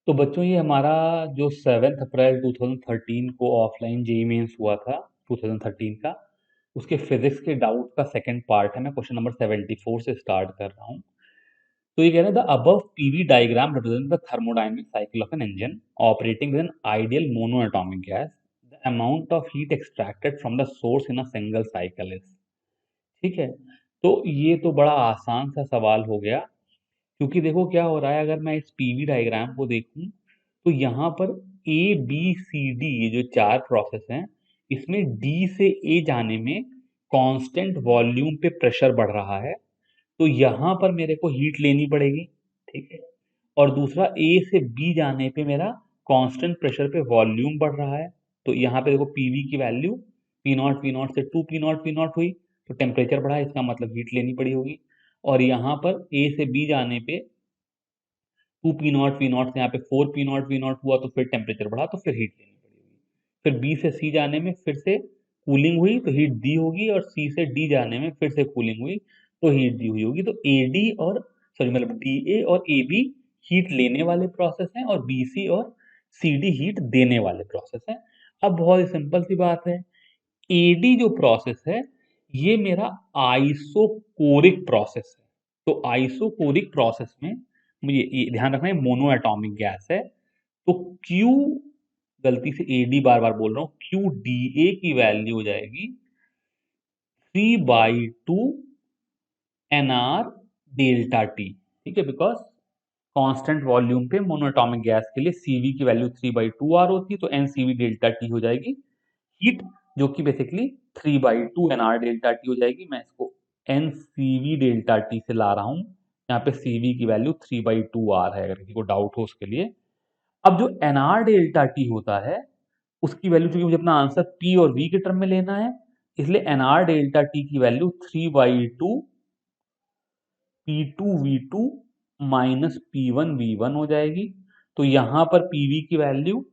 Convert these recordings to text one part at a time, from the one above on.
तो बच्चों ये हमारा जो 7 अप्रैल 2013 को ऑफलाइन जेई मेंस हुआ था 2013 का, उसके फिजिक्स के डाउट का सेकंड पार्ट है। मैं क्वेश्चन नंबर 74 से स्टार्ट कर रहा हूँ। तो ये कह रहे हैं the above PV diagram represent the thermodynamic cycle of an engine operating with an ideal monoatomic gas. The amount of heat extracted from the source in a single cycle is. ठीक है, तो ये तो बड़ा आसान सा सवाल हो गया, क्योंकि देखो क्या हो रहा है। अगर मैं इस पीवी डायग्राम को देखूं तो यहाँ पर ए बी सी डी ये जो चार प्रोसेस हैं, इसमें डी से ए जाने में कांस्टेंट वॉल्यूम पे प्रेशर बढ़ रहा है। तो यहाँ पर मेरे को हीट लेनी पड़ेगी। ठीक है, और दूसरा ए से बी जाने पे मेरा कांस्टेंट प्रेशर पे वॉल्यूम बढ़ रहा है। तो यहाँ पे देखो पीवी की वैल्यू पी नॉट से 2 पी नॉट हुई, तो टेम्परेचर बढ़ा, इसका मतलब हीट लेनी पड़ी होगी। और यहाँ पर ए से बी जाने पे 2 पी नॉट से यहाँ पे 4 पी नॉट हुआ, तो फिर टेम्परेचर बढ़ा, तो फिर हीट लेनी पड़ेगी। फिर बी से सी जाने में फिर से कूलिंग हुई, तो हीट दी होगी, और सी से डी जाने में फिर से कूलिंग हुई, तो हीट दी हुई होगी। तो ए डी और सॉरी मतलब डी ए और ए बी हीट लेने वाले प्रोसेस हैं, और बी सी और सी डी हीट देने वाले प्रोसेस हैं। अब बहुत ही सिंपल सी बात है, एडी जो प्रोसेस है ये मेरा आइसोकोरिक प्रोसेस है। तो आइसोकोरिक प्रोसेस में मुझे ये ध्यान रखना है, मोनो एटॉमिक गैस है। तो Q, गलती से एडी बार बार बोल रहा हूँ, क्यू डी ए की वैल्यू हो जाएगी 3/2 एन आर डेल्टा टी। ठीक है, बिकॉज कांस्टेंट वॉल्यूम पे मोनोएटॉमिक गैस के लिए सीवी की वैल्यू 3/2 आर होती है, तो एन सीवी डेल्टा टी हो जाएगी हीट, जो कि basically 3/2 n R delta T हो जाएगी। मैं इसको एन सीवी डेल्टा टी से ला रहा हूँ, यहाँ पे सीवी की वैल्यू 3/2 आर है, अगर किसी को डाउट हो उसके लिए। अब जो एन आर डेल्टा टी होता है, उसकी वैल्यू, चूंकि मुझे अपना आंसर पी और वी के टर्म में लेना है, इसलिए एन आर डेल्टा टी की वैल्यू 3/2 P2V2 माइनस P1V1 हो जाएगी। तो यहां पर पीवी की वैल्यू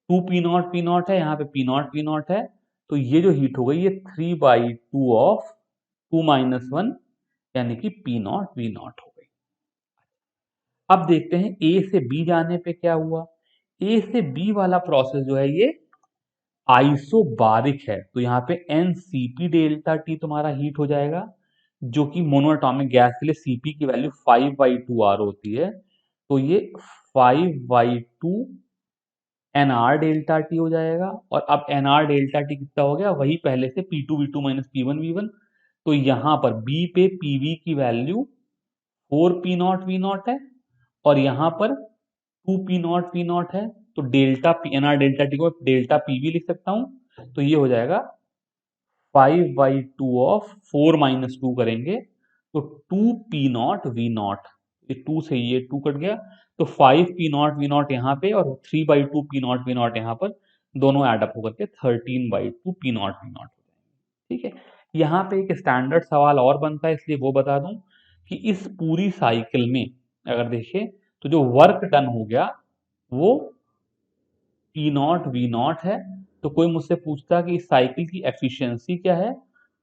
2 पी नॉट है, यहाँ पे P0 है। तो ये जो हीट हो गई ये 3/2 ऑफ 2 - 1, यानी कि P0V0 हो गई। अब देखते हैं ए से बी जाने पे क्या हुआ। ए से बी वाला प्रोसेस जो है ये आइसोबारिक है, तो यहाँ पे एनसीपी डेल्टा टी तुम्हारा हीट हो जाएगा, जो कि मोनोएटॉमिक गैस के लिए सीपी की वैल्यू 5/2 आर होती है। तो ये 5/2 एन आर डेल्टा टी हो जाएगा। और अब एन आर डेल्टा टी कितना हो गया, वही पहले से P2V2 माइनस P1V1। तो यहाँ पर बी पे पीवी की value 4 P naught V naught है, और यहाँ पर 2 पी नॉट है। तो delta P n R delta T को डेल्टा पीवी लिख सकता हूँ। तो ये हो जाएगा 5/2 ऑफ 4 - 2 करेंगे तो 2 पी नॉट वी नॉट। ये 2 से ये 2 कट गया, तो 5 पी नॉट वी नॉट यहाँ पे और 3/2 पी नॉट यहाँ पर, दोनों एडअप होकर के 13/2 पी नॉट हो जाएंगे। ठीक है, यहाँ पे एक स्टैंडर्ड सवाल और बनता है, इसलिए वो बता दूं कि इस पूरी साइकिल में अगर देखें तो जो वर्क डन हो गया वो P0V0 है। तो कोई मुझसे पूछता कि इस साइकिल की एफिशिएंसी क्या है,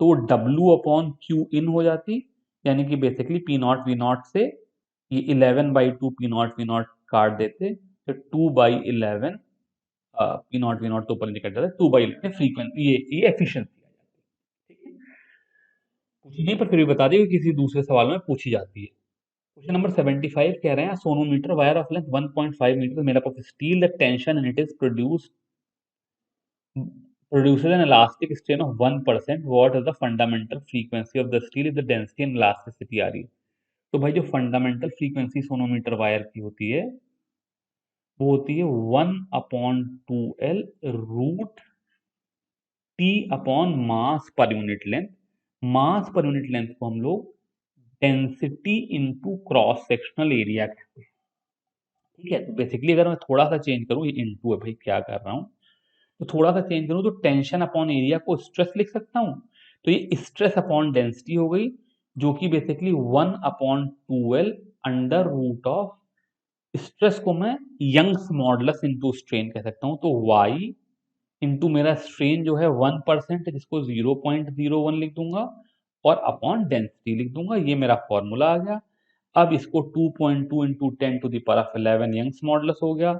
तो वो W/Q इन हो जाती, यानी कि बेसिकली P0V0 से ये 11/2 P0V0 काट देते, तो 2/11 P0V0 तो ऊपर निकल जाता है, 2/11 फ्रीक्वेंसी, ये एफिशिएंसी आ जाती है। ठीक है, पूछी नहीं पर फिर भी बता दी, किसी दूसरे सवाल में पूछी जाती है। क्वेश्चन नंबर 75 कह रहे हैं sonometer wire of length 1.5 metre made up of steel, the tension in it is produces an elastic strain of 1%. What is the fundamental frequency of the steel if the density and elasticity आ रही है। तो भाई जो fundamental frequency sonometer wire की होती है वो होती है 1/2L root T upon mass per unit length. मास पर यूनिट लेंथ को हम लोग density into cross sectional area कहते हैं। ठीक है, तो बेसिकली अगर मैं थोड़ा सा चेंज करूं, ये इंटू है भाई, क्या कर रहा हूं, तो थोड़ा सा चेंज करूं तो टेंशन अपॉन एरिया को स्ट्रेस लिख सकता हूं। तो ये स्ट्रेस अपॉन डेंसिटी हो गई, जो कि basically 1/2L under root of, stress को मैं यंग्स मॉडुलस इनटू स्ट्रेन कह सकता हूं। तो y इंटू मेरा स्ट्रेन जो है 1% है, जिसको 0.01 लिख दूंगा, और अपॉन डेंसिटी लिख दूंगा। ये मेरा फॉर्मूला आ गया। अब इसको 2.2 इंटू 10⁻11 यंग्स मॉडुलस हो गया,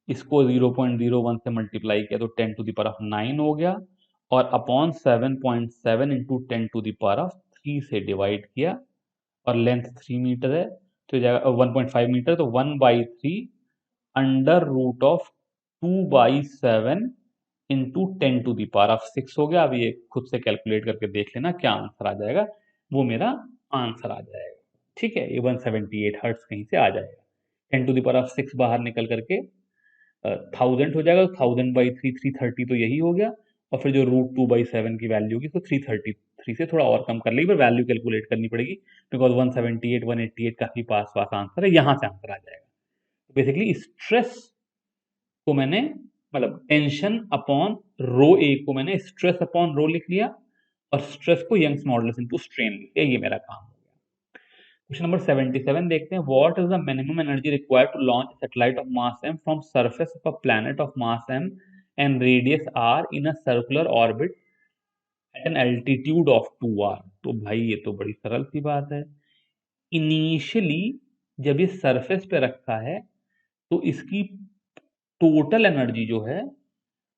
इसको 0.01 से मल्टीप्लाई किया तो 10⁻9 हो गया, और अपॉन 7.7 इंटू 10⁻3 से डिवाइड किया, और लेंथ 3 मीटर है तो ये जाएगा 1.5 मीटर, तो 1/3 अंडर रूट ऑफ 2/7 इंटू 10⁻6 हो गया। अब ये खुद से कैलकुलेट करके देख लेना क्या आंसर आ जाएगा, वो मेरा आंसर आ जाएगा। ठीक है, ये 178 हर्ट्ज कहीं से आ जाएगा। 10⁻6 बाहर निकल करके 1000 हो जाएगा, तो 1000/3 330 तो यही हो गया, और फिर जो √2/7 की वैल्यू होगी तो 333 से थोड़ा और कम कर लेगी, पर वैल्यू कैलकुलेट करनी पड़ेगी, बिकॉज 178 188 काफी पास पास आंसर है, यहां से आंसर आ जाएगा। बेसिकली स्ट्रेस को मैंने, मतलब टेंशन अपॉन रो ए को मैंने स्ट्रेस अपॉन रो लिख लिया, और स्ट्रेस को यंग्स मॉडुलस इनटू स्ट्रेन लिख लिया, ये मेरा काम हो गया। क्वेश्चन नंबर 77 देखते हैं। What is the minimum energy required to launch satellite of mass m from surface of a planet of mass m and radius r in a circular orbit at an altitude of 2r। तो भाई ये तो बड़ी सरल सी बात है। Initially जब ये सरफेस पे रखा है तो इसकी टोटल एनर्जी जो है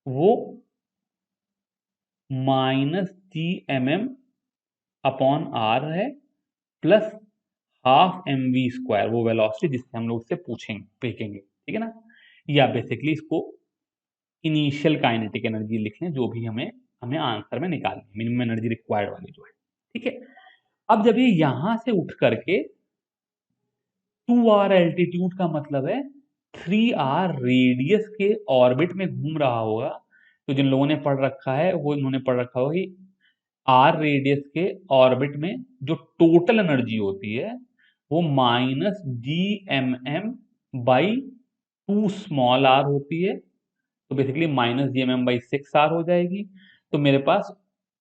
वो -g/mm अपॉन आर है, प्लस ½ mv², वो वेलोसिटी जिससे हम लोग इससे पूछेंगे ठीक है ना। या बेसिकली इसको इनिशियल काइनेटिक एनर्जी लिख लें, जो भी हमें हमें आंसर में निकालनी, मिनिमम एनर्जी रिक्वायर्ड वाली जो है। ठीक है, अब जब ये यहां से उठ करके 2r एल्टीट्यूड का मतलब है 3r रेडियस के ऑर्बिट में घूम रहा होगा, तो जिन लोगों ने पढ़ रखा है वो इन्होंने पढ़ रखा होगा कि आर रेडियस के ऑर्बिट में जो टोटल एनर्जी होती है वो -gmm/2r होती है, तो बेसिकली -gmm/6r हो जाएगी। तो मेरे पास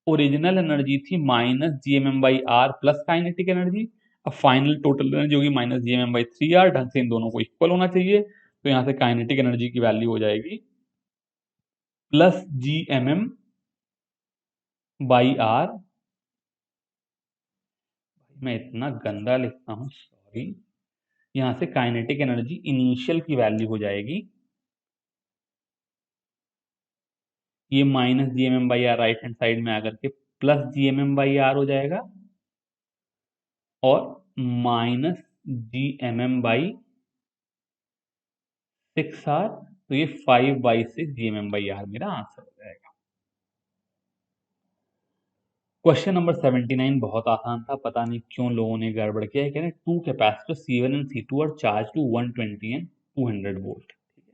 ओरिजिनल एनर्जी थी -gmm/r प्लस काइनेटिक एनर्जी, अब फाइनल टोटल एनर्जी होगी -gmm/3r, ढंग से इन दोनों को इक्वल होना चाहिए, तो यहां से काइनेटिक एनर्जी की वैल्यू हो जाएगी +gmm/r। मैं इतना गंदा लिखता हूं, सॉरी। यहां से काइनेटिक एनर्जी इनिशियल की वैल्यू हो जाएगी, ये -gmm/r राइट हैंड साइड में आकर के +gmm/r हो जाएगा, और -gmm/6r, तो ये 5/6 gmm/r मेरा आंसर हो जाएगा। क्वेश्चन नंबर 79 बहुत आसान था, पता नहीं क्यों लोगों ने गड़बड़ किया है। कह रहे हैं 2 कैपेसिटर C1 एंड C2 और चार्ज टू 120 एंड 200 वोल्ट। ठीक है,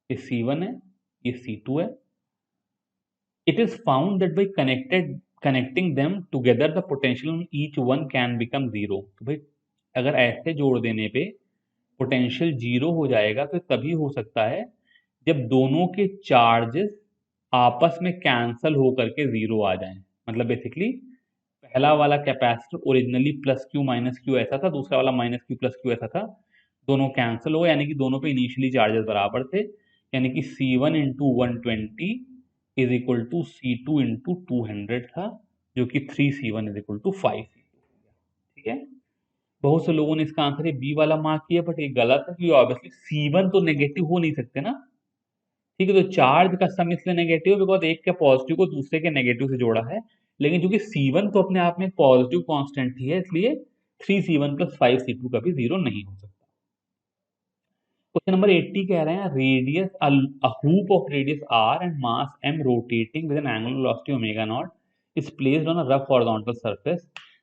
ये C1 है, ये C2 है। It is found that by connecting them together the potential on each one can become zero। तो भाई अगर ऐसे जोड़ देने पे पोटेंशियल जीरो हो जाएगा, तो तभी हो सकता है जब दोनों के चार्जेस आपस में कैंसल हो करके जीरो आ जाएं। मतलब बेसिकली पहला वाला कैपेसिटर ओरिजिनली +q - q ऐसा था, दूसरा वाला -q+q ऐसा था, दोनों कैंसिल हो गए, यानी कि दोनों पे इनिशियली चार्जेस बराबर थे, यानी कि C1 into 120 is equal to C2 into 200 था, जो कि 3C1 is equal to 5C2। ठीक है, बहुत से लोगों ने इसका आंसर ये बी वाला मार्क किया, बट ये गलत है, क्योंकि ऑब्वियसली C1 तो नेगेटिव हो नहीं सकते ना। ठीक है, तो चार्ज का सम इसलिए नेगेटिव, बिकॉज एक के पॉजिटिव को दूसरे के नेगेटिव से जोड़ा है, लेकिन चूंकि C1 तो अपने आप में पॉजिटिव कांस्टेंट ही है, इसलिए 3C1 + 5C2 कभी जीरो नहीं हो सकता। क्वेश्चन नंबर 80 कह रहे हैं radius a hoop of radius r and mass m rotating with an angular velocity omega naught is placed on a rough horizontal surface.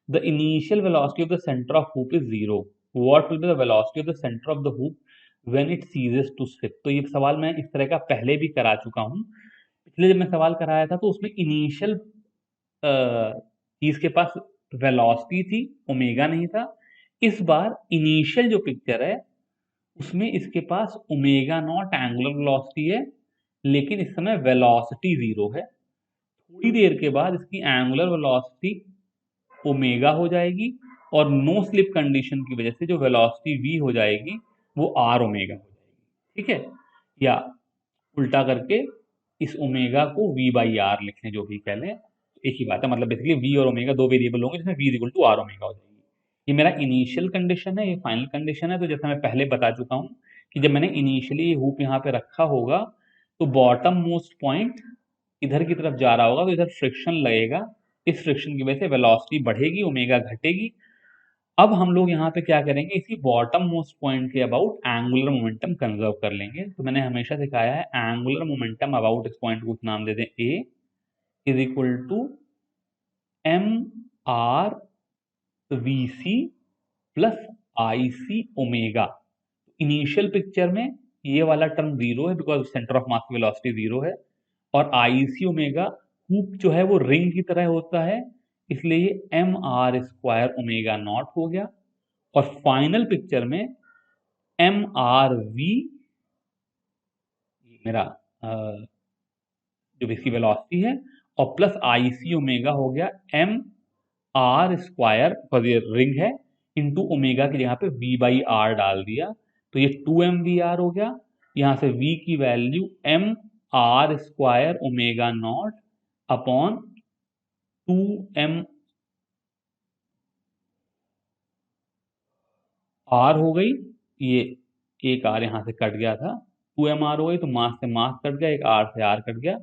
The initial velocity of the center of hoop is 0. What will be the velocity of the center of the hoop when it ceases to slip? तो ये सवाल मैं इस तरह का पहले भी करा चुका हूँ। पिछले जब मैं सवाल कराया था तो उसमें इनिशियल चीज के पास वेलोसिटी थी, ओमेगा नहीं था। इस बार इनिशियल जो पिक्चर है उसमें इसके पास ओमेगा नॉट एंगुलर वेलोसिटी है, लेकिन इस समय वेलोसिटी जीरो है। थोड़ी देर के बाद इसकी एंगुलर वेलोसिटी ओमेगा हो जाएगी, और नो स्लिप कंडीशन की वजह से जो वेलोसिटी v हो जाएगी वो r ओमेगा हो जाएगी। ठीक है, या उल्टा करके इस ओमेगा को v/r लिख लें, जो भी कह लें, एक ही बात है। मतलब बेसिकली v और ओमेगा दो वेरिएबल होंगे, जिसमें v equal to r omega हो जाएगी। ये मेरा इनिशियल कंडीशन है, ये फाइनल कंडीशन है। तो जैसा मैं पहले बता चुका हूँ कि जब मैंने इनिशियली हुप यहाँ पे रखा होगा तो बॉटम मोस्ट पॉइंट इधर की तरफ जा रहा होगा, तो इधर फ्रिक्शन लगेगा। इस फ्रिक्शन की वजह से वेलोसिटी बढ़ेगी, ओमेगा घटेगी। अब हम लोग यहाँ पे क्या करेंगे, इसी बॉटम मोस्ट पॉइंट के अबाउट एंगुलर मोमेंटम कंजर्व कर लेंगे। तो मैंने हमेशा सिखाया है एंगुलर मोमेंटम अबाउट इस पॉइंट को नाम दे दें A is equal to M are V C plus I C omega. Initial picture में ये वाला टर्म जीरो है बिकॉज सेंटर ऑफ मास की वेलोसिटी जीरो है, और आई सी ओमेगा हुप जो है वो रिंग की तरह होता है, इसलिए ये m r square omega naught हो गया। और फाइनल पिक्चर में एम आर वी मेरा जो इसकी वेलोसिटी है, और प्लस आई सी ओमेगा हो गया एम आर स्क्वायर, बिकॉज ये रिंग है, इंटू ओमेगा की जगह पे वी बाई आर डाल दिया, तो ये 2mvr हो गया। यहां से v की value m r square omega naught upon 2m r हो गई। ये एक आर यहां से कट गया था, 2mr हो गई, तो मास से मास कट गया, एक आर से आर कट गया,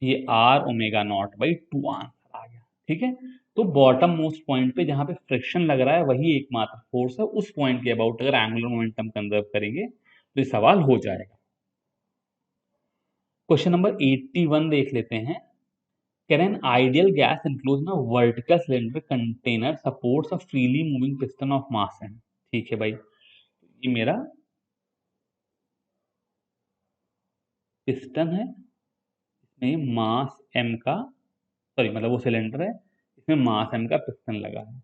ये R omega not by 2 answer आ गया। ठीक है, तो बॉटम मोस्ट पॉइंट पे जहां पे फ्रिक्शन लग रहा है वही एकमात्र फोर्स है, उस पॉइंट के अबाउट अगर एंगुलर मोमेंटम कंजर्व करेंगे तो ये सवाल हो जाएगा। क्वेश्चन नंबर 81 देख लेते हैं। Can an ideal gas enclose ना vertical cylinder container supports a freely moving piston of mass M. ठीक है भाई, ये मेरा पिस्टन है, इसमें मास एम का, सॉरी मतलब वो सिलेंडर है, इसमें मास एम का पिस्टन लगा है।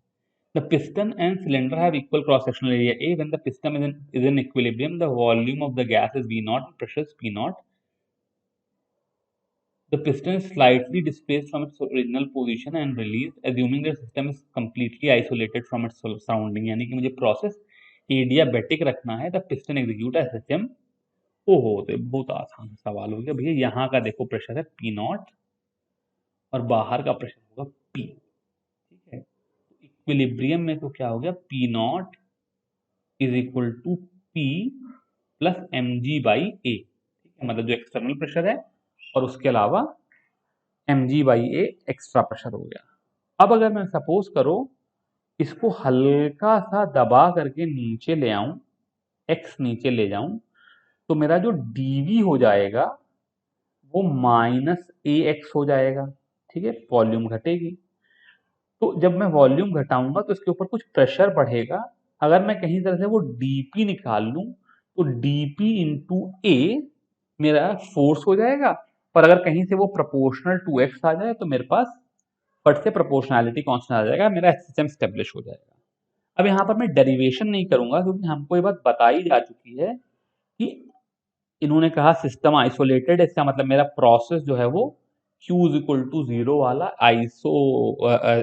The piston and cylinder have equal cross-sectional area A. When the piston is in equilibrium, the volume of the gas is V naught and pressure is P naught. The piston is slightly displaced from its original position and released, assuming the system is completely isolated from its surrounding. यानी कि मुझे process adiabatic रखना है, the piston execute SHM. ओहो, तो बहुत आसान सवाल हो गया भैया। यहाँ का देखो प्रेशर है पी नॉट और बाहर का प्रेशर होगा पी। ठीक है, इक्विलिब्रियम में तो क्या हो गया, P not is equal to P plus M ji by A. ठीक है, मतलब जो एक्सटर्नल प्रेशर है और उसके अलावा m ji by a extra pressure हो गया। अब अगर मैं सपोज करो इसको हल्का सा दबा करके नीचे ले आऊं, एक्स नीचे ले जाऊं, तो मेरा जो डीवी हो जाएगा वो माइनस ए एक्स हो जाएगा। ठीक है, वॉल्यूम घटेगी। तो जब मैं वॉल्यूम घटाऊंगा तो इसके ऊपर कुछ प्रेशर बढ़ेगा। अगर मैं कहीं तरह से वो डीपी निकाल लूं तो डीपी इंटू ए मेरा फोर्स हो जाएगा, पर अगर कहीं से वो प्रोपोर्शनल टू एक्स आ जाए तो मेरे पास फट से प्रोपोर्शनैलिटी कांस्टेंट आ जाएगा, मेरा सिस्टम स्टेब्लिश हो जाएगा। अब यहाँ पर मैं डेरिवेशन नहीं करूंगा क्योंकि हमको ये बात बताई जा चुकी है कि इन्होंने कहा सिस्टम आइसोलेटेड, इसका मतलब मेरा प्रोसेस जो है वो Q is equal to zero वाला आइसो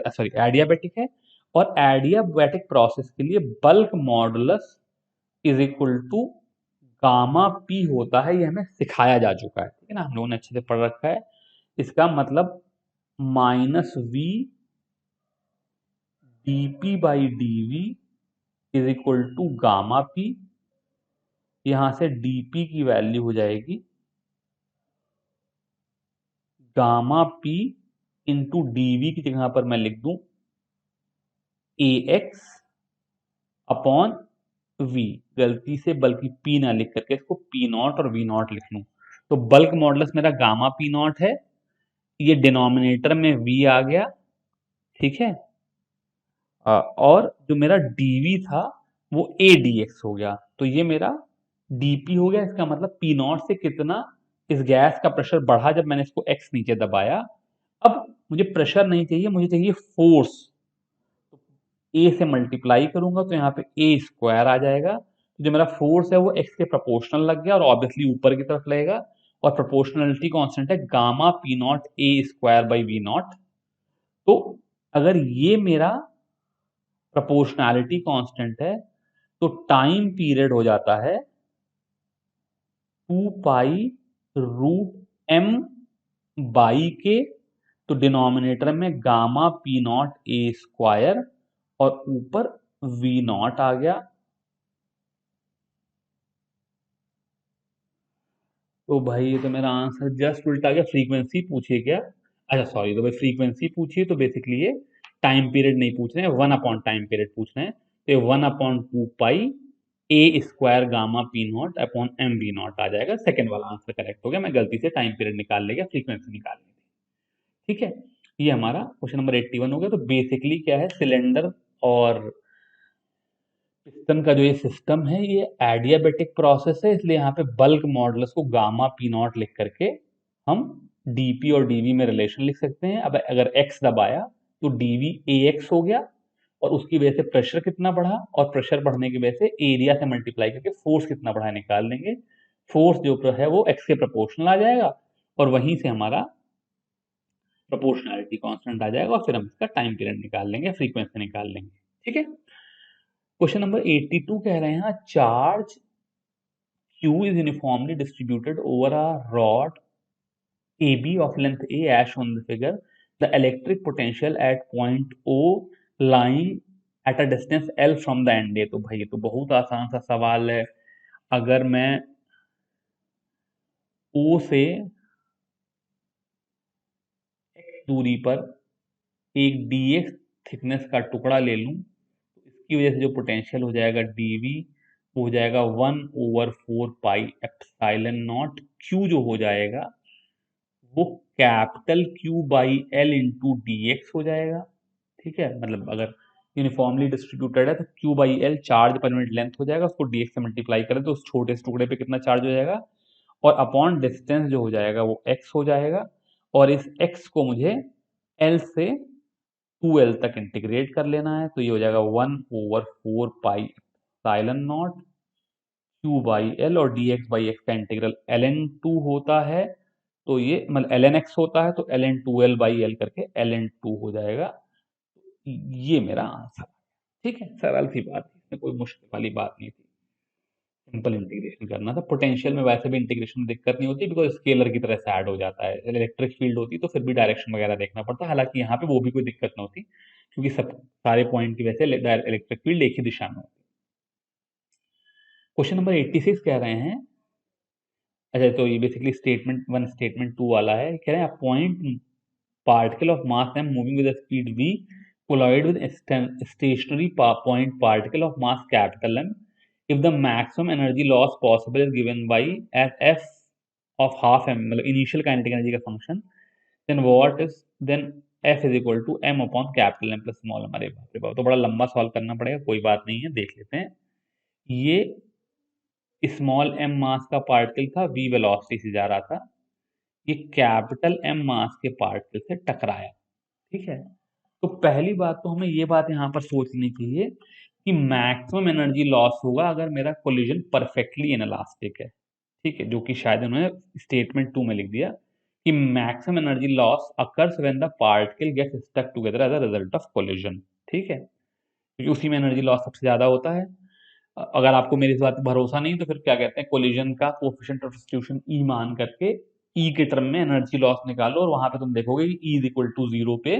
सॉरी एडियाबैटिक है, और एडियाबैटिक प्रोसेस के लिए bulk modulus is equal to gamma p होता है। ये हमें सिखाया जा चुका है, ठीक है ना, हम लोगों ने अच्छे से पढ़ रखा है। इसका मतलब minus v d p by d v is equal to gamma p. यहां से dp की वैल्यू हो जाएगी गामा पी इंटू डीवी की जगह पर मैं लिख दूं ए एक्स अपॉन वी। गलती से बल्कि पी ना लिख करके इसको पी नॉट और वी नॉट लिख लूं, तो बल्क मॉडुलस मेरा गामा पी नॉट है, ये डिनोमिनेटर में वी आ गया। ठीक है, और जो मेरा dv था वो a dx हो गया, तो ये मेरा dp हो गया। इसका मतलब p नॉट से कितना इस गैस का प्रेशर बढ़ा जब मैंने इसको x नीचे दबाया। अब मुझे प्रेशर नहीं चाहिए, मुझे चाहिए फोर्स। a से मल्टीप्लाई करूंगा तो यहाँ पे a स्क्वायर आ जाएगा, तो जो मेरा फोर्स है वो x के प्रोपोर्शनल लग गया और ऑब्वियसली ऊपर की तरफ लगेगा, और प्रोपोर्शनलिटी कांस्टेंट है gamma P naught a square by v naught. तो अगर ये मेरा प्रोपोर्शनैलिटी कांस्टेंट है तो टाइम पीरियड हो जाता है 2 पाई रूट एम बाई के, तो डिनोमिनेटर में gamma P not a square और ऊपर वी नॉट आ गया। तो भाई ये तो मेरा आंसर जस्ट उल्टा गया, फ्रीक्वेंसी पूछिए क्या? अच्छा सॉरी, तो भाई फ्रीक्वेंसी पूछिए तो बेसिकली ये टाइम पीरियड नहीं पूछ रहे हैं, 1 अपॉन टाइम पीरियड पूछ रहे हैं। तो ये 1/2 pi A square gamma P not upon M V not आ जाएगा। सेकंड वाला आंसर करेक्ट हो गया, मैं गलती से टाइम पीरियड निकाल ले गया, फ्रीक्वेंसी निकालनी थी। ठीक है, ये हमारा क्वेश्चन नंबर 81 हो गया। तो बेसिकली क्या है, सिलेंडर और पिस्टन का जो ये सिस्टम है ये एडियाबेटिक प्रोसेस है, इसलिए यहाँ पे बल्क मॉडुलस को गामा पी नॉट लिख करके हम डीपी और डीवी में रिलेशन लिख सकते हैं। अब अगर एक्स दबाया तो डीवी ए एक्स हो गया, और उसकी वजह से प्रेशर कितना बढ़ा, और प्रेशर बढ़ने की वजह से एरिया से मल्टीप्लाई करके फोर्स कितना बढ़ा निकाल लेंगे। फोर्स जो है वो एक्स के प्रोपोर्शनल आ जाएगा, और वहीं से हमारा प्रोपोर्शनैलिटी कांस्टेंट आ जाएगा, और फिर हम इसका टाइम पीरियड निकाल लेंगे, फ्रीक्वेंसी निकाल लेंगे। ठीक है, क्वेश्चन नंबर 82 कह रहे हैं charge Q is uniformly distributed over a rod AB of length A as shown in the figure. The electric potential at point O lying at a distance L from the end A। तो भाई ये तो बहुत आसान सा सवाल है। अगर मैं O से x दूरी पर एक dx थिकनेस का टुकड़ा ले लूं, तो इसकी वजह से जो पोटेंशियल हो जाएगा dv हो जाएगा 1/4 पाई एप्सिलॉन नॉट। Q जो हो जाएगा वो capital Q by L into D x हो जाएगा। ठीक है, मतलब अगर यूनिफॉर्मली डिस्ट्रीब्यूटेड है तो Q by L charge per unit length हो जाएगा, उसको डी एक्स से मल्टीप्लाई करें तो उस छोटे से टुकड़े पे कितना चार्ज हो जाएगा, और अपॉन डिस्टेंस जो हो जाएगा वो x हो जाएगा, और इस x को मुझे L से 2L तक इंटीग्रेट कर लेना है। तो ये हो जाएगा 1/4 pi epsilon not Q by L, और डी एक्स बाई एक्स का इंटीग्रल ln2 होता है, तो ये मतलब ln x होता है, तो ln2L बाई एल करके ln2 हो जाएगा। ये मेरा आंसर। ठीक है, सरल सी बात थी, इसमें कोई मुश्किल वाली बात नहीं थी, सिंपल इंटीग्रेशन करना था। पोटेंशियल में वैसे भी इंटीग्रेशन में दिक्कत नहीं होती, बिकॉज स्केलर की तरह से ऐड हो जाता है। इलेक्ट्रिक फील्ड होती तो फिर भी डायरेक्शन वगैरह देखना पड़ता, हालांकि यहाँ पे वो भी कोई दिक्कत नहीं होती, क्योंकि सब सारे पॉइंट की वजह से इलेक्ट्रिक फील्ड एक ही दिशा में होती है। क्वेश्चन नंबर 86 कह रहे हैं, अच्छा तो ये बेसिकली स्टेटमेंट 1 स्टेटमेंट 2 वाला है। कह रहे हैं point particle of mass m moving with a speed v collide with stationary point particle of mass capital M if the maximum energy loss possible is given by as f of half m, मतलब initial kinetic energy का function, then what is then f is equal to m upon capital M plus small m। अरे बाप रे बाप, तो बड़ा लंबा solve करना पड़ेगा, कोई बात नहीं है, देख लेते हैं। ये स्मॉल m मास का पार्टिकल था, v वेलोसिटी से जा रहा था, ये कैपिटल M मास के पार्टिकल से टकराया। ठीक है, तो पहली बात तो हमें ये बात यहाँ पर सोचनी चाहिए कि मैक्सिमम एनर्जी लॉस होगा अगर मेरा कोलिजन परफेक्टली इनलास्टिक है। ठीक है, जो कि शायद उन्होंने स्टेटमेंट 2 में लिख दिया कि maximum energy loss occurs when the particle gets stuck together as a result of collision. ठीक है, क्योंकि उसी में एनर्जी लॉस सबसे ज्यादा होता है। अगर आपको मेरी इस बात पर भरोसा नहीं तो फिर क्या कहते हैं, कोलिजन का कोएफिशिएंट ऑफ सब्स्टिट्यूशन ई मान करके ई के टर्म में एनर्जी लॉस निकालो, और वहां पे तुम देखोगे कि ई इज इक्वल टू 0 पे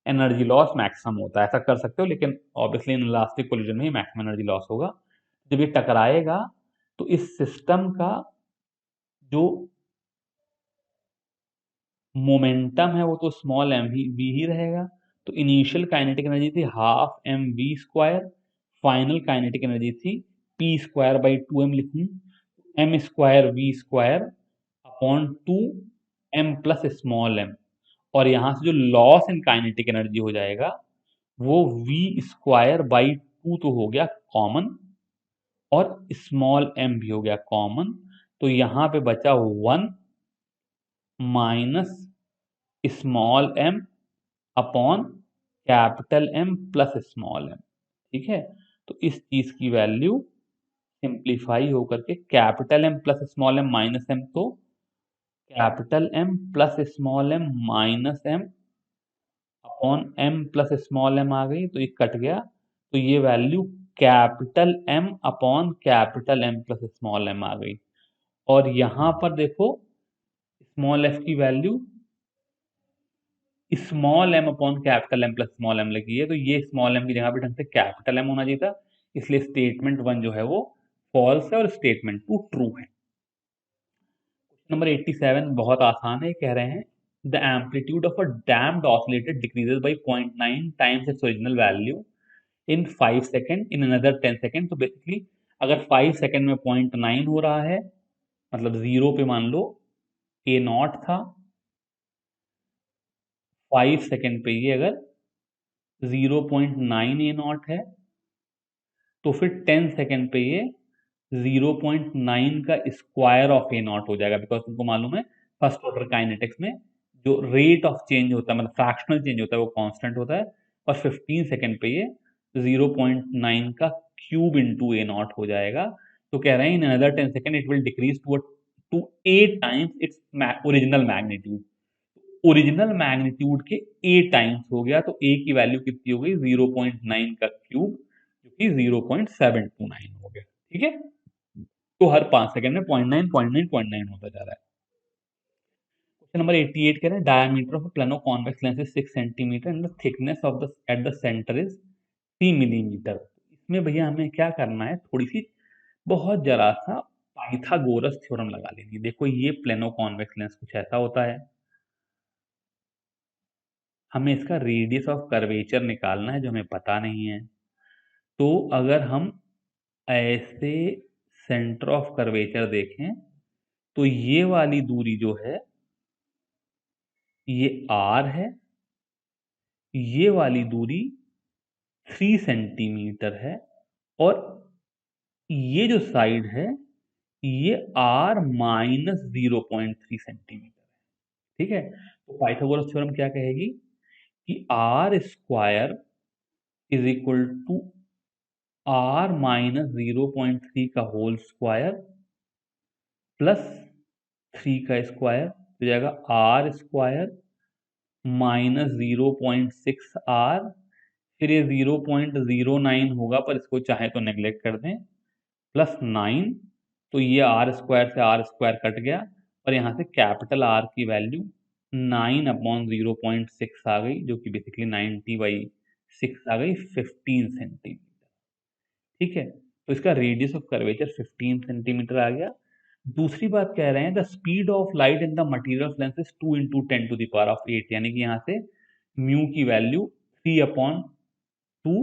एनर्जी लॉस मैक्सिमम होता है। ऐसा कर सकते हो, लेकिन ऑब्वियसली इन इलास्टिक कोलिजन में ही मैक्सिमम एनर्जी लॉस होगा। जब ये टकराएगा तो इस सिस्टम का जो मोमेंटम है वो तो स्मॉल एम वी ही रहेगा। तो इनिशियल काइनेटिक एनर्जी थी half m v square, final kinetic energy थी पी स्क्वायर बाई 2m लिखूं, m square v square upon 2m plus small m, और यहां से जो लॉस इन काइनेटिक एनर्जी हो जाएगा वो वी स्क्वायर बाई 2 तो हो गया कॉमन, और स्मॉल एम भी हो गया कॉमन। तो यहां पे बचा 1 minus small M upon capital M plus small m. ठीक है, तो इस चीज की वैल्यू सिंप्लीफाई होकर के capital M plus small M minus M, तो capital M plus small M minus M upon M plus small M आ गई, तो ये कट गया, तो ये value capital M upon capital M plus small M आ गई। और यहां पर देखो स्मॉल एफ की value small M upon capital M plus small M लगी है, तो ये स्मॉल एम की जगह पे ढंग से कैपिटल एम होना चाहिए था, इसलिए स्टेटमेंट 1 जो है वो फॉल्स है और स्टेटमेंट 2 ट्रू है। नंबर 87 बहुत आसान है, कह रहे हैं the amplitude of a damped oscillator decreases by 0.9 times its original value in 5 second in another 10 second. तो बेसिकली अगर 5 सेकेंड में 0.9 हो रहा है, मतलब 0 पे मान लो ए नॉट था, 5 सेकेंड पे ये अगर 0.9 ए नॉट है, तो फिर 10 सेकेंड पे ये 0.9 का स्क्वायर ऑफ ए नॉट हो जाएगा, बिकॉज तुमको मालूम है फर्स्ट ऑर्डर काइनेटिक्स में जो रेट ऑफ चेंज होता है, मतलब फ्रैक्शनल चेंज होता है, वो कांस्टेंट होता है, और 15 सेकेंड पे ये 0.9 का क्यूब इंटू ए नॉट हो जाएगा। तो कह रहे हैं in another 10 second it will decrease to 8 times its original magnitude. Original magnitude के 8 टाइम्स हो गया, तो ए की वैल्यू कितनी हो गई 0.9 का क्यूब, जो कि 0.729 हो गया। ठीक है, तो हर 5 सेकंड में 0.9 0.9 0.9 होता जा रहा है। क्वेश्चन नंबर 88 कह रहे हैं diameter of plano convex lens is 6 centimetre and the thickness of the at the centre is 3 millimetre. इसमें भैया हमें क्या करना है, थोड़ी सी बहुत जरा सा पाइथागोरस थ्योरम लगा लेंगे। देखो ये प्लेनो कॉन्वेक्स लेंस कुछ ऐसा होता है, हमें इसका रेडियस ऑफ कर्वेचर निकालना है जो हमें पता नहीं है। तो अगर हम ऐसे सेंटर ऑफ कर्वेचर देखें, तो ये वाली दूरी जो है ये r है, ये वाली दूरी 3 सेंटीमीटर है, और ये जो साइड है ये r माइनस 0.3 सेंटीमीटर है। ठीक है, तो पाइथागोरस थ्योरम क्या कहेगी कि r square is equal to r minus 0.3 का होल स्क्वायर प्लस 3 का स्क्वायर हो जाएगा आर स्क्वायर माइनस 0.6 r, फिर ये 0.09 होगा पर इसको चाहे तो नेग्लेक्ट कर दें, प्लस 9, तो ये आर स्क्वायर से आर स्क्वायर कट गया, और यहाँ से कैपिटल आर की वैल्यू 9/0.6 आ गई, जो कि बेसिकली 90/6 आ गई, 15 सेंटीमीटर। ठीक है, तो इसका रेडियस ऑफ कर्वेचर 15 सेंटीमीटर आ गया। दूसरी बात कह रहे हैं the speed of light in the material lens is 2 into 10⁸, यानी कि यहाँ से म्यू की वैल्यू 3/2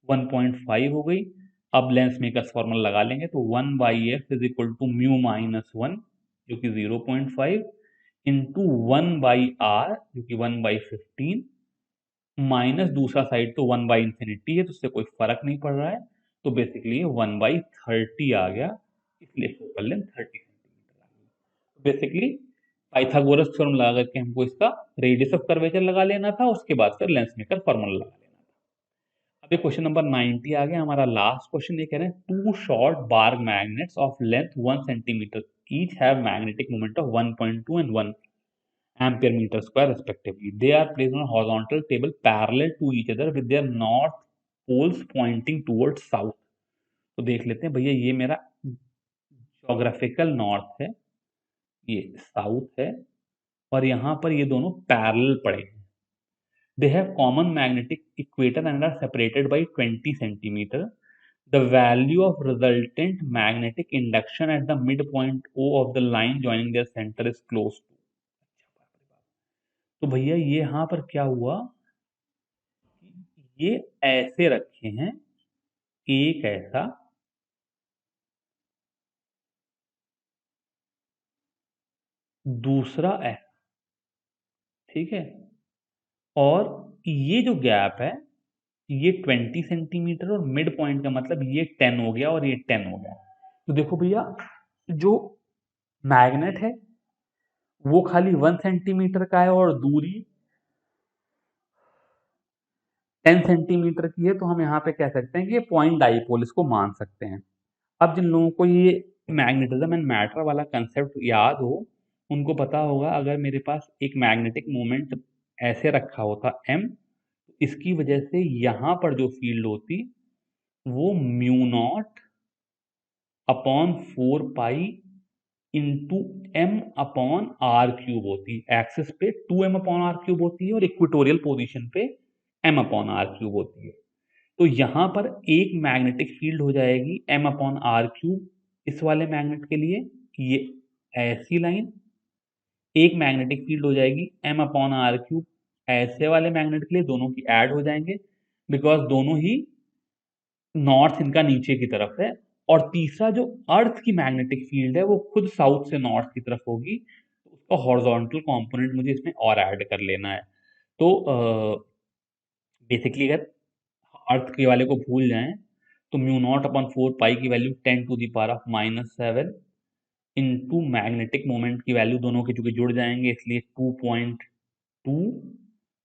1.5 हो गई। अब लेंस मेकर्स फॉर्मूला लगा लेंगे, तो 1/f is equal to mu minus 1 जो कि 0.5 इंटू 1/r जो कि 1/15 माइनस दूसरा साइड तो 1/इंफिनिटी है, तो उससे कोई फर्क नहीं पड़ रहा है, तो बेसिकली 1/30 आ गया, इसलिए फोकल लेंथ 30 सेंटीमीटर आ गई। बेसिकली पाइथागोरस थ्योरम लगा करके हमको इसका रेडियस ऑफ कर्वेचर लगा लेना था, उसके बाद फिर लेंस मेकर फॉर्मूला लगा लेना था। अब ये क्वेश्चन नंबर 90 आ गया, हमारा लास्ट क्वेश्चन। ये कह रहे हैं 2 short bar magnets of length 1 centimetre each have magnetic moment of 1.2 and 1 ampere meter square respectively. They are placed on a horizontal table parallel to each other with their north poles pointing towards south. तो देख लेते हैं भैया, ये मेरा geographical north है, ये south है, और यहाँ पर ये दोनों पैरेलल पड़े हैं। They have common magnetic equator and are separated by 20 centimeter. The value of resultant magnetic induction at the midpoint O of the line joining their center is close to. तो भैया ये यहाँ पर क्या हुआ, ये ऐसे रखे हैं, एक ऐसा, दूसरा ऐसा। ठीक है, और ये जो गैप है ये 20 सेंटीमीटर, और मिड पॉइंट का मतलब ये 10 हो गया और ये 10 हो गया। तो देखो भैया, जो मैग्नेट है वो खाली 1 सेंटीमीटर का है और दूरी 10 सेंटीमीटर की है, तो हम यहाँ पे कह सकते हैं कि ये पॉइंट डाइपोल, इसको मान सकते हैं। अब जिन लोगों को ये मैग्नेटिज्म एंड मैटर वाला कंसेप्ट याद हो, उनको पता होगा अगर मेरे पास एक मैग्नेटिक मोमेंट ऐसे रखा होता m, इसकी वजह से यहाँ पर जो फील्ड होती वो mu naught upon 4 pi into m upon r cube होती है। एक्सिस पे 2m अपॉन आर क्यूब होती है और इक्वेटोरियल पोजीशन पे m अपॉन आर क्यूब होती है। तो यहां पर एक मैग्नेटिक फील्ड हो जाएगी m अपॉन आर क्यूब इस वाले मैग्नेट के लिए, ये ऐसी लाइन। एक मैग्नेटिक फील्ड हो जाएगी m अपॉन आर क्यूब ऐसे वाले मैग्नेट के लिए, दोनों की ऐड हो जाएंगे बिकॉज दोनों ही नॉर्थ इनका नीचे की तरफ है। और तीसरा जो अर्थ की मैग्नेटिक फील्ड है वो खुद साउथ से नॉर्थ की तरफ होगी, तो उसका हॉरिजॉन्टल कंपोनेंट मुझे इसमें और ऐड कर लेना है। तो बेसिकली अगर अर्थ के वाले को भूल जाएं तो म्यू नॉट अपॉन 4 पाई की वैल्यू 10⁻⁻⁷ इंटू मैग्नेटिक मोमेंट की वैल्यू दोनों के चूंकि जुड़ जाएंगे इसलिए 2.2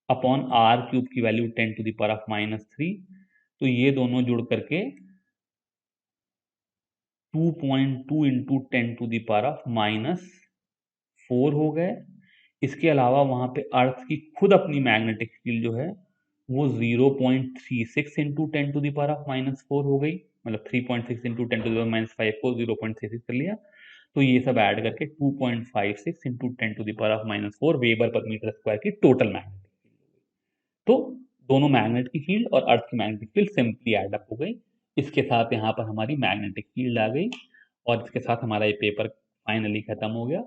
अपॉन आर क्यूब की वैल्यू 10⁻⁻3। तो ये दोनों जुड़ करके 2.2 इंटू 10⁻⁻4 हो गए। इसके अलावा वहां पे अर्थ की खुद अपनी मैग्नेटिक फील्ड जो है वो 0.36 इंटू 10⁻⁻4 हो गई, मतलब 3.6 इंटू 10⁻⁻5 को 0.36 कर लिया। तो ये सब ऐड करके 2.56 into 10⁻⁻4 weber per metre square की टोटल मैग्नेटिक फील्ड हो गई। तो दोनों मैग्नेट की फील्ड और अर्थ की magnetic field simply add up हो गई। इसके साथ यहाँ पर हमारी मैग्नेटिक फील्ड आ गई और इसके साथ हमारा ये पेपर फाइनली खत्म हो गया।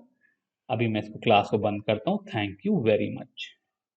अभी मैं इसको क्लास को बंद करता हूँ। Thank you very much.